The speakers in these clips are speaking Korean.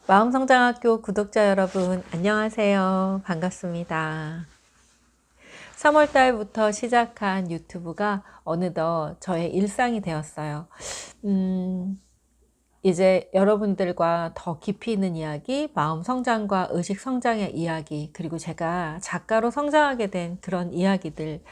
마음성장학교 구독자 여러분, 안녕하세요. 반갑습니다. 3월 달부터 시작한 유튜브가 어느덧 저의 일상이 되었어요. 이제 여러분들과 더 깊이 있는 이야기, 마음 성장과 의식 성장의 이야기, 그리고 제가 작가로 성장하게 된 그런 이야기들,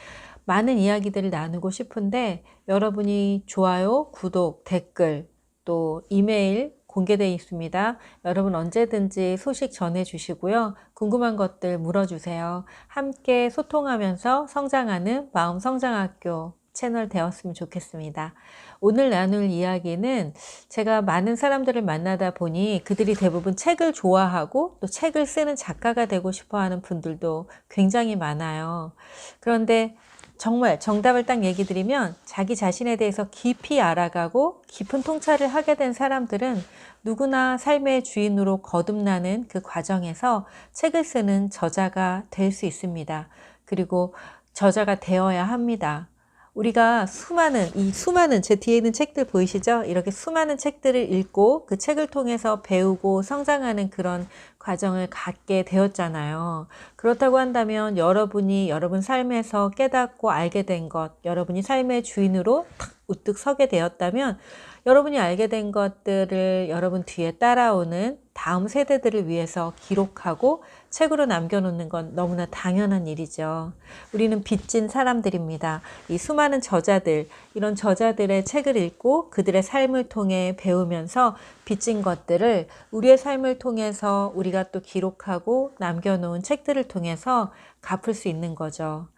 많은 이야기들을 나누고 싶은데 여러분이 좋아요, 구독, 댓글, 또 이메일 공개되어 있습니다. 여러분 언제든지 소식 전해주시고요. 궁금한 것들 물어주세요. 함께 소통하면서 성장하는 마음성장학교 채널 되었으면 좋겠습니다. 오늘 나눌 이야기는 제가 많은 사람들을 만나다 보니 그들이 대부분 책을 좋아하고 또 책을 쓰는 작가가 되고 싶어하는 분들도 굉장히 많아요. 그런데 정말 정답을 딱 얘기 드리면 자기 자신에 대해서 깊이 알아가고 깊은 통찰을 하게 된 사람들은 누구나 삶의 주인으로 거듭나는 그 과정에서 책을 쓰는 저자가 될 수 있습니다. 그리고 저자가 되어야 합니다. 우리가 수많은 제 뒤에 있는 책들 보이시죠? 이렇게 수많은 책들을 읽고 그 책을 통해서 배우고 성장하는 그런 과정을 갖게 되었잖아요. 그렇다고 한다면 여러분이 여러분 삶에서 깨닫고 알게 된 것, 여러분이 삶의 주인으로 탁 우뚝 서게 되었다면 여러분이 알게 된 것들을 여러분 뒤에 따라오는 다음 세대들을 위해서 기록하고 책으로 남겨놓는 건 너무나 당연한 일이죠. 우리는 빚진 사람들입니다. 이 수많은 저자들, 이런 저자들의 책을 읽고 그들의 삶을 통해 배우면서 빚진 것들을 우리의 삶을 통해서 우리가 또 기록하고 남겨놓은 책들을 통해서 갚을 수 있는 거죠.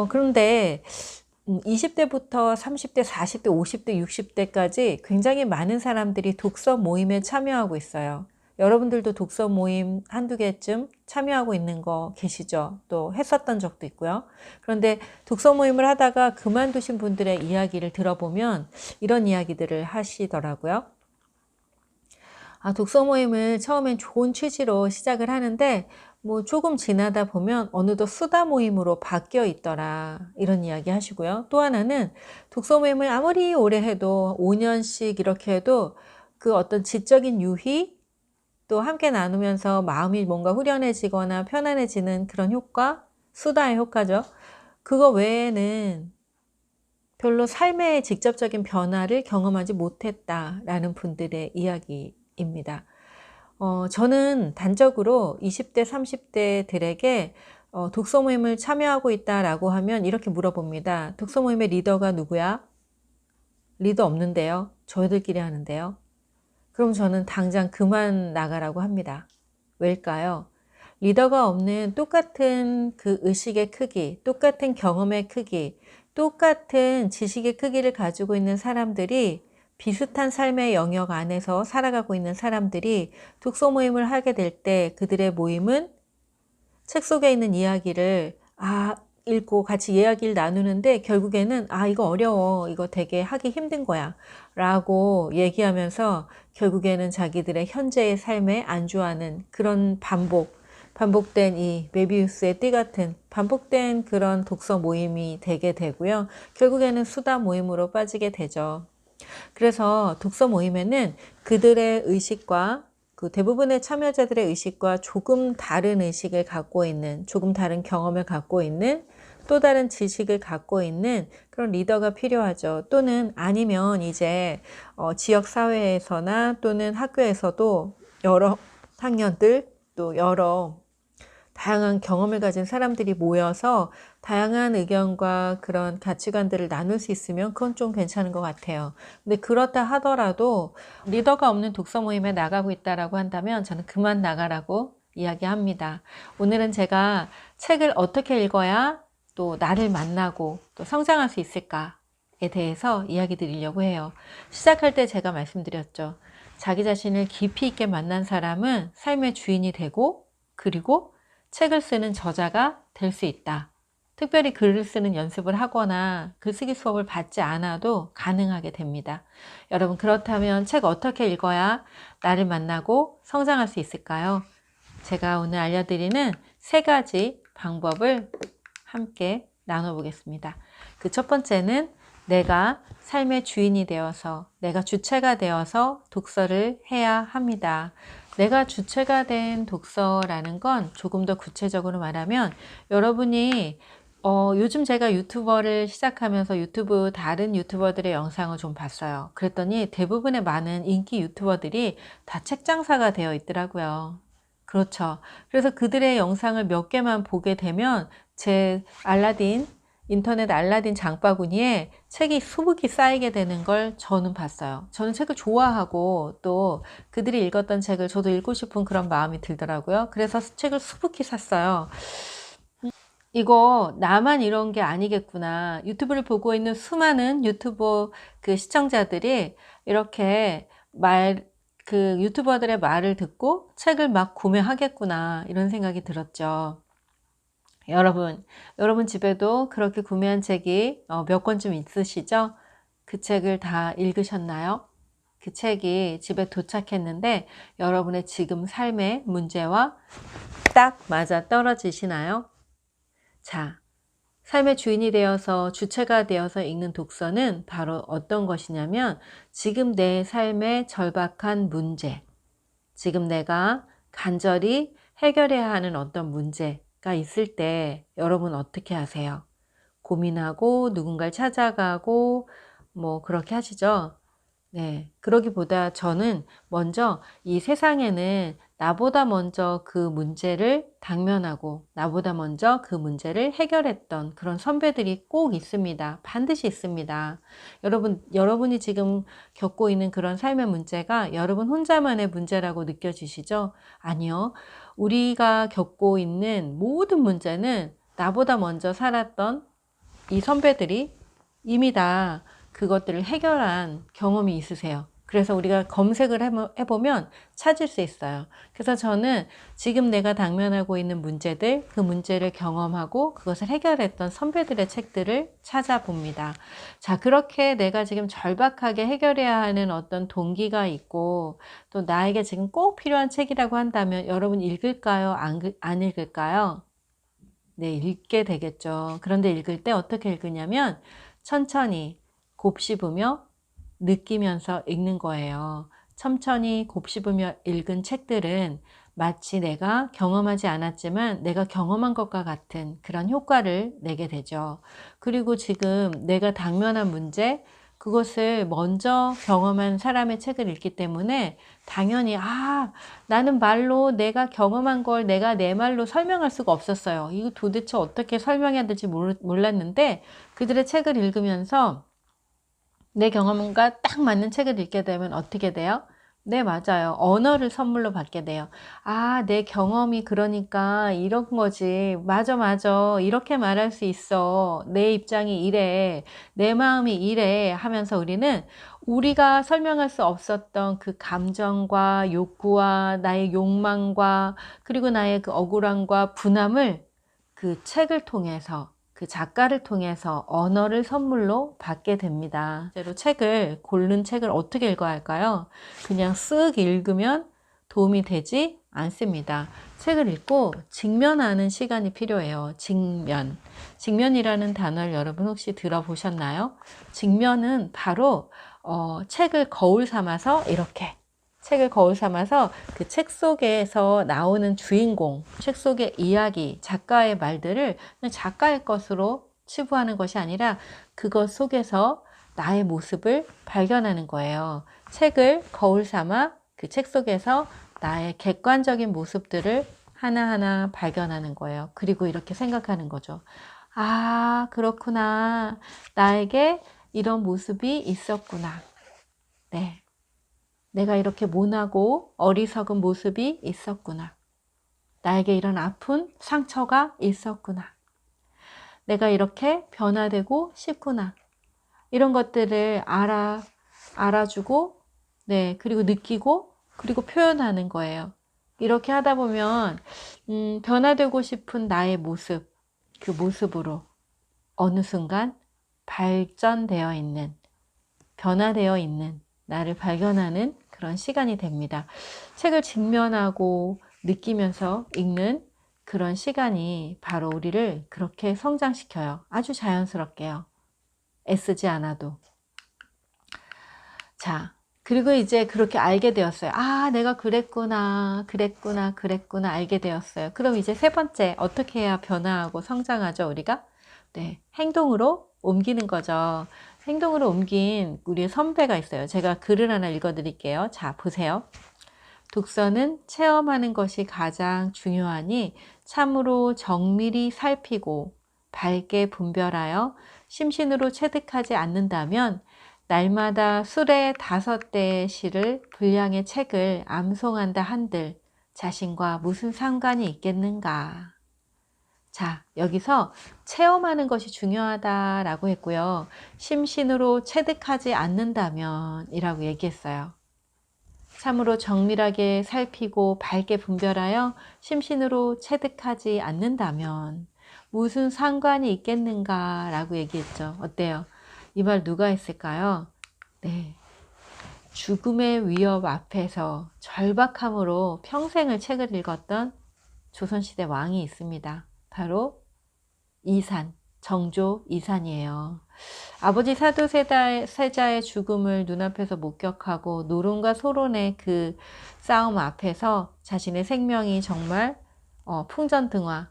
그런데 20대부터 30대, 40대, 50대, 60대까지 굉장히 많은 사람들이 독서 모임에 참여하고 있어요. 여러분들도 독서 모임 한두 개쯤 참여하고 있는 거 계시죠? 또 했었던 적도 있고요. 그런데 독서 모임을 하다가 그만두신 분들의 이야기를 들어보면 이런 이야기들을 하시더라고요. 독서 모임을 처음엔 좋은 취지로 시작을 하는데 뭐 조금 지나다 보면 어느덧 수다 모임으로 바뀌어 있더라, 이런 이야기 하시고요. 또 하나는 독서 모임을 아무리 오래 해도 5년씩 이렇게 해도 그 어떤 지적인 유희, 또 함께 나누면서 마음이 뭔가 후련해지거나 편안해지는 그런 효과, 수다의 효과죠. 그거 외에는 별로 삶의 직접적인 변화를 경험하지 못했다라는 분들의 이야기입니다. 저는 단적으로 20대, 30대들에게 독서 모임을 참여하고 있다라고 하면 이렇게 물어봅니다. 독서 모임의 리더가 누구야? 리더 없는데요. 저희들끼리 하는데요. 그럼 저는 당장 그만 나가라고 합니다. 왜일까요? 리더가 없는 똑같은 그 의식의 크기, 똑같은 경험의 크기, 똑같은 지식의 크기를 가지고 있는 사람들이, 비슷한 삶의 영역 안에서 살아가고 있는 사람들이 독서 모임을 하게 될 때 그들의 모임은 책 속에 있는 이야기를 읽고 같이 이야기를 나누는데 결국에는 이거 어려워, 이거 되게 하기 힘든 거야 라고 얘기하면서 결국에는 자기들의 현재의 삶에 안주하는 그런 반복된 이 메비우스의 띠 같은 반복된 그런 독서 모임이 되게 되고요. 결국에는 수다 모임으로 빠지게 되죠. 그래서 독서 모임에는 그들의 의식과 그 대부분의 참여자들의 의식과 조금 다른 의식을 갖고 있는, 조금 다른 경험을 갖고 있는, 또 다른 지식을 갖고 있는 그런 리더가 필요하죠. 또는 아니면 이제 지역사회에서나 또는 학교에서도 여러 학년들, 또 여러 다양한 경험을 가진 사람들이 모여서 다양한 의견과 그런 가치관들을 나눌 수 있으면 그건 좀 괜찮은 것 같아요. 근데 그렇다 하더라도 리더가 없는 독서 모임에 나가고 있다라고 한다면 저는 그만 나가라고 이야기합니다. 오늘은 제가 책을 어떻게 읽어야 또 나를 만나고 또 성장할 수 있을까에 대해서 이야기 드리려고 해요. 시작할 때 제가 말씀드렸죠. 자기 자신을 깊이 있게 만난 사람은 삶의 주인이 되고, 그리고 책을 쓰는 저자가 될 수 있다. 특별히 글을 쓰는 연습을 하거나 글쓰기 수업을 받지 않아도 가능하게 됩니다. 여러분, 그렇다면 책 어떻게 읽어야 나를 만나고 성장할 수 있을까요? 제가 오늘 알려드리는 3가지 방법을 함께 나눠보겠습니다. 그 첫 번째는 내가 삶의 주인이 되어서, 내가 주체가 되어서 독서를 해야 합니다. 내가 주체가 된 독서라는 건 조금 더 구체적으로 말하면 여러분이 요즘 제가 유튜버를 시작하면서 다른 유튜버들의 영상을 좀 봤어요. 그랬더니 대부분의 많은 인기 유튜버들이 다 책 장사가 되어 있더라고요. 그렇죠. 그래서 그들의 영상을 몇 개만 보게 되면 제 인터넷 알라딘 장바구니에 책이 수북이 쌓이게 되는 걸 저는 봤어요. 저는 책을 좋아하고 또 그들이 읽었던 책을 저도 읽고 싶은 그런 마음이 들더라고요. 그래서 책을 수북히 샀어요. 이거 나만 이런 게 아니겠구나. 유튜브를 보고 있는 수많은 유튜버 그 시청자들이 이렇게 유튜버들의 말을 듣고 책을 막 구매하겠구나. 이런 생각이 들었죠. 여러분 집에도 그렇게 구매한 책이 몇 권쯤 있으시죠? 그 책을 다 읽으셨나요? 그 책이 집에 도착했는데 여러분의 지금 삶의 문제와 딱 맞아 떨어지시나요? 자, 삶의 주인이 되어서 주체가 되어서 읽는 독서는 바로 어떤 것이냐면 지금 내 삶의 절박한 문제, 지금 내가 간절히 해결해야 하는 어떤 문제가 있을 때 여러분 어떻게 하세요? 고민하고 누군가를 찾아가고 뭐 그렇게 하시죠? 네, 그러기보다 저는 먼저 이 세상에는 나보다 먼저 그 문제를 당면하고 나보다 먼저 그 문제를 해결했던 그런 선배들이 꼭 있습니다. 반드시 있습니다. 여러분이 지금 겪고 있는 그런 삶의 문제가 여러분 혼자만의 문제라고 느껴지시죠? 아니요. 우리가 겪고 있는 모든 문제는 나보다 먼저 살았던 이 선배들이 이미 다 그것들을 해결한 경험이 있으세요. 그래서 우리가 검색을 해보면 찾을 수 있어요. 그래서 저는 지금 내가 당면하고 있는 문제들, 그 문제를 경험하고 그것을 해결했던 선배들의 책들을 찾아봅니다. 자, 그렇게 내가 지금 절박하게 해결해야 하는 어떤 동기가 있고 또 나에게 지금 꼭 필요한 책이라고 한다면 여러분 읽을까요? 안 읽을까요? 네, 읽게 되겠죠. 그런데 읽을 때 어떻게 읽으냐면 천천히 곱씹으며 느끼면서 읽는 거예요. 천천히 곱씹으며 읽은 책들은 마치 내가 경험하지 않았지만 내가 경험한 것과 같은 그런 효과를 내게 되죠. 그리고 지금 내가 당면한 문제, 그것을 먼저 경험한 사람의 책을 읽기 때문에 당연히 나는 말로 내가 경험한 걸 내가 내 말로 설명할 수가 없었어요. 이거 도대체 어떻게 설명해야 될지 몰랐는데 그들의 책을 읽으면서 내 경험과 딱 맞는 책을 읽게 되면 어떻게 돼요? 네, 맞아요. 언어를 선물로 받게 돼요. 내 경험이 그러니까 이런 거지. 맞아, 맞아. 이렇게 말할 수 있어. 내 입장이 이래. 내 마음이 이래. 하면서 우리가 설명할 수 없었던 그 감정과 욕구와 나의 욕망과 그리고 나의 그 억울함과 분함을 그 책을 통해서 그 작가를 통해서 언어를 선물로 받게 됩니다. 실제로 고른 책을 어떻게 읽어야 할까요? 그냥 쓱 읽으면 도움이 되지 않습니다. 책을 읽고 직면하는 시간이 필요해요. 직면이라는 단어를 여러분 혹시 들어보셨나요? 직면은 바로 책을 거울 삼아서 그 책 속에서 나오는 주인공, 책 속의 이야기, 작가의 말들을 작가의 것으로 치부하는 것이 아니라 그것 속에서 나의 모습을 발견하는 거예요. 책을 거울 삼아 그 책 속에서 나의 객관적인 모습들을 하나하나 발견하는 거예요. 그리고 이렇게 생각하는 거죠. 그렇구나. 나에게 이런 모습이 있었구나. 네. 내가 이렇게 모나고 어리석은 모습이 있었구나. 나에게 이런 아픈 상처가 있었구나. 내가 이렇게 변화되고 싶구나. 이런 것들을 알아주고, 네, 그리고 느끼고, 그리고 표현하는 거예요. 이렇게 하다 보면, 변화되고 싶은 나의 모습, 그 모습으로 어느 순간 변화되어 있는 나를 발견하는 그런 시간이 됩니다. 책을 직면하고 느끼면서 읽는 그런 시간이 바로 우리를 그렇게 성장시켜요. 아주 자연스럽게요. 애쓰지 않아도. 자, 그리고 이제 그렇게 알게 되었어요. 아, 내가 그랬구나, 그랬구나, 그랬구나 알게 되었어요. 그럼 이제 세 번째, 어떻게 해야 변화하고 성장하죠, 우리가? 네, 행동으로 옮기는 거죠. 행동으로 옮긴 우리의 선배가 있어요. 제가 글을 하나 읽어드릴게요. 자, 보세요. 독서는 체험하는 것이 가장 중요하니 참으로 정밀히 살피고 밝게 분별하여 심신으로 체득하지 않는다면 날마다 수레 5대의 시를 분량의 책을 암송한다 한들 자신과 무슨 상관이 있겠는가. 자, 여기서 체험하는 것이 중요하다라고 했고요. 심신으로 체득하지 않는다면 이라고 얘기했어요. 참으로 정밀하게 살피고 밝게 분별하여 심신으로 체득하지 않는다면 무슨 상관이 있겠는가 라고 얘기했죠. 어때요? 이 말 누가 했을까요? 네, 죽음의 위협 앞에서 절박함으로 평생을 책을 읽었던 조선시대 왕이 있습니다. 바로 이산, 정조 이산이에요. 아버지 사도세자의 죽음을 눈앞에서 목격하고 노론과 소론의 그 싸움 앞에서 자신의 생명이 정말 풍전등화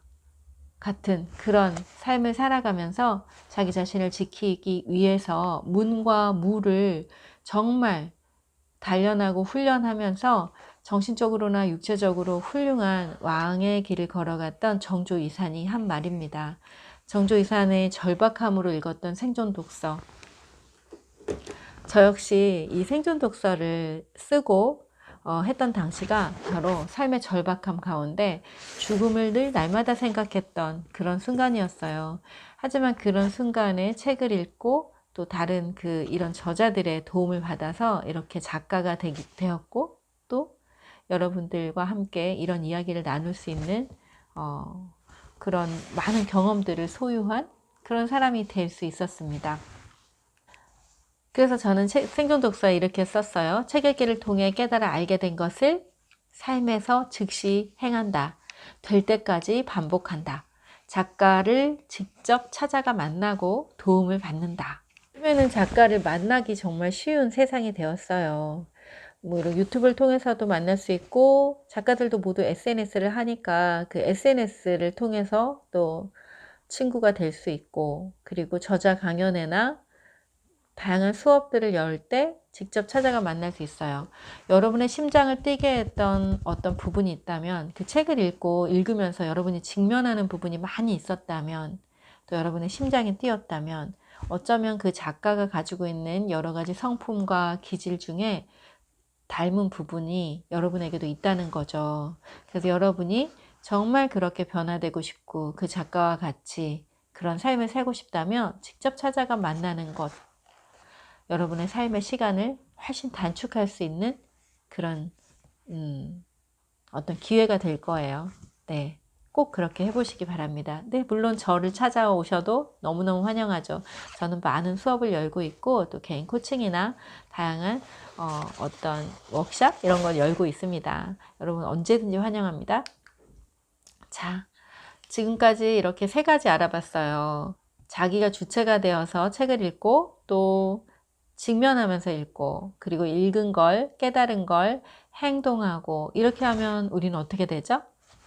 같은 그런 삶을 살아가면서 자기 자신을 지키기 위해서 문과 무를 정말 단련하고 훈련하면서 정신적으로나 육체적으로 훌륭한 왕의 길을 걸어갔던 정조 이산이 한 말입니다. 정조 이산의 절박함으로 읽었던 생존 독서. 저 역시 이 생존 독서를 쓰고 했던 당시가 바로 삶의 절박함 가운데 죽음을 늘 날마다 생각했던 그런 순간이었어요. 하지만 그런 순간에 책을 읽고 또 다른 이런 저자들의 도움을 받아서 이렇게 작가가 되었고 또 여러분들과 함께 이런 이야기를 나눌 수 있는 그런 많은 경험들을 소유한 그런 사람이 될 수 있었습니다. 그래서 저는 생존 독서에 이렇게 썼어요. 책 읽기를 통해 깨달아 알게 된 것을 삶에서 즉시 행한다. 될 때까지 반복한다. 작가를 직접 찾아가 만나고 도움을 받는다. 요즘에는 작가를 만나기 정말 쉬운 세상이 되었어요. 뭐 이런 유튜브를 통해서도 만날 수 있고 작가들도 모두 SNS를 하니까 그 SNS를 통해서 또 친구가 될 수 있고 그리고 저자 강연회나 다양한 수업들을 열 때 직접 찾아가 만날 수 있어요. 여러분의 심장을 뛰게 했던 어떤 부분이 있다면 그 책을 읽으면서 여러분이 직면하는 부분이 많이 있었다면 또 여러분의 심장이 뛰었다면 어쩌면 그 작가가 가지고 있는 여러 가지 성품과 기질 중에 닮은 부분이 여러분에게도 있다는 거죠. 그래서 여러분이 정말 그렇게 변화되고 싶고 그 작가와 같이 그런 삶을 살고 싶다면 직접 찾아가 만나는 것, 여러분의 삶의 시간을 훨씬 단축할 수 있는 그런 어떤 기회가 될 거예요. 네, 꼭 그렇게 해보시기 바랍니다. 네, 물론 저를 찾아오셔도 너무너무 환영하죠. 저는 많은 수업을 열고 있고 또 개인 코칭이나 다양한 어떤 워크숍 이런 걸 열고 있습니다. 여러분 언제든지 환영합니다. 자, 지금까지 이렇게 3가지 알아봤어요. 자기가 주체가 되어서 책을 읽고 또 직면하면서 읽고 그리고 읽은 걸 깨달은 걸 행동하고 이렇게 하면 우리는 어떻게 되죠?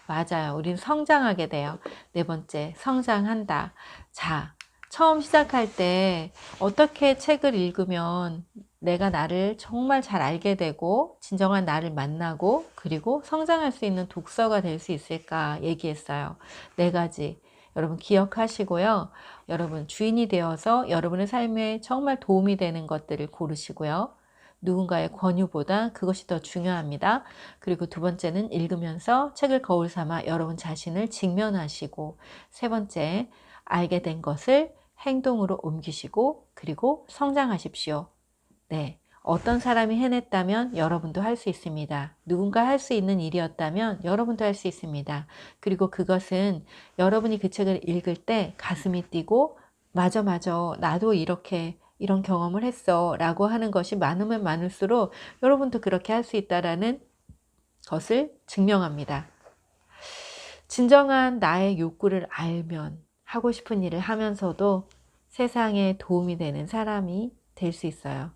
맞아요. 우리는 성장하게 돼요. 4번째, 성장한다. 자, 처음 시작할 때 어떻게 책을 읽으면 내가 나를 정말 잘 알게 되고 진정한 나를 만나고 그리고 성장할 수 있는 독서가 될 수 있을까 얘기했어요. 4가지. 여러분 기억하시고요. 여러분 주인이 되어서 여러분의 삶에 정말 도움이 되는 것들을 고르시고요. 누군가의 권유보다 그것이 더 중요합니다. 그리고 2번째는 읽으면서 책을 거울 삼아 여러분 자신을 직면하시고 3번째, 알게 된 것을 행동으로 옮기시고 그리고 성장하십시오. 네, 어떤 사람이 해냈다면 여러분도 할 수 있습니다. 누군가 할 수 있는 일이었다면 여러분도 할 수 있습니다. 그리고 그것은 여러분이 그 책을 읽을 때 가슴이 뛰고 맞아 나도 이런 경험을 했어 라고 하는 것이 많으면 많을수록 여러분도 그렇게 할 수 있다라는 것을 증명합니다. 진정한 나의 욕구를 알면 하고 싶은 일을 하면서도 세상에 도움이 되는 사람이 될 수 있어요.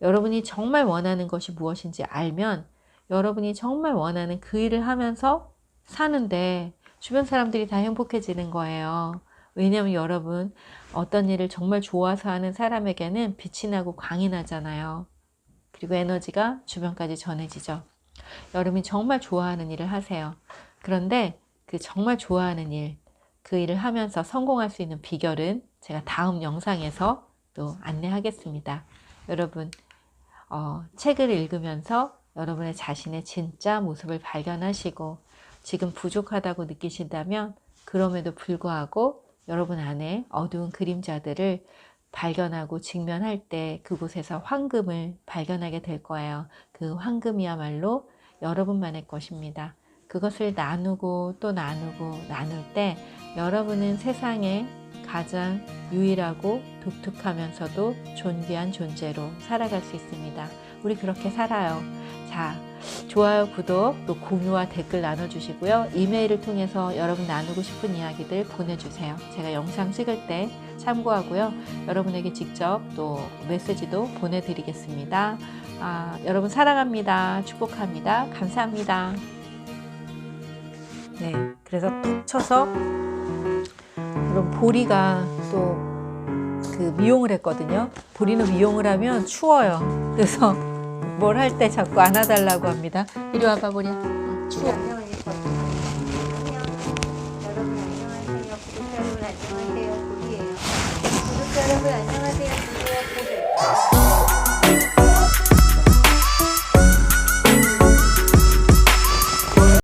여러분이 정말 원하는 것이 무엇인지 알면 여러분이 정말 원하는 그 일을 하면서 사는데 주변 사람들이 다 행복해지는 거예요. 왜냐하면 여러분 어떤 일을 정말 좋아서 하는 사람에게는 빛이 나고 광이 나잖아요. 그리고 에너지가 주변까지 전해지죠. 여러분이 정말 좋아하는 일을 하세요. 그런데 그 정말 좋아하는 일, 그 일을 하면서 성공할 수 있는 비결은 제가 다음 영상에서 또 안내하겠습니다. 여러분 책을 읽으면서 여러분의 자신의 진짜 모습을 발견하시고 지금 부족하다고 느끼신다면 그럼에도 불구하고 여러분 안에 어두운 그림자들을 발견하고 직면할 때 그곳에서 황금을 발견하게 될 거예요. 그 황금이야말로 여러분만의 것입니다. 그것을 나누고 또 나누고 나눌 때 여러분은 세상에 가장 유일하고 독특하면서도 존귀한 존재로 살아갈 수 있습니다. 우리 그렇게 살아요. 자, 좋아요, 구독, 또 공유와 댓글 나눠주시고요. 이메일을 통해서 여러분 나누고 싶은 이야기들 보내주세요. 제가 영상 찍을 때 참고하고요. 여러분에게 직접 또 메시지도 보내드리겠습니다. 여러분 사랑합니다. 축복합니다. 감사합니다. 네, 그래서 톡 쳐서 그럼 보리가 또 그 미용을 했거든요. 보리는 미용을 하면 추워요. 그래서 뭘 할 때 자꾸 안아달라고 합니다. 이리 와봐, 보리야. 추워. 안녕. 여러분 안녕하세요. 구독자 여러분 안녕하세요. 보리예요. 구독자 여러분 안녕하세요.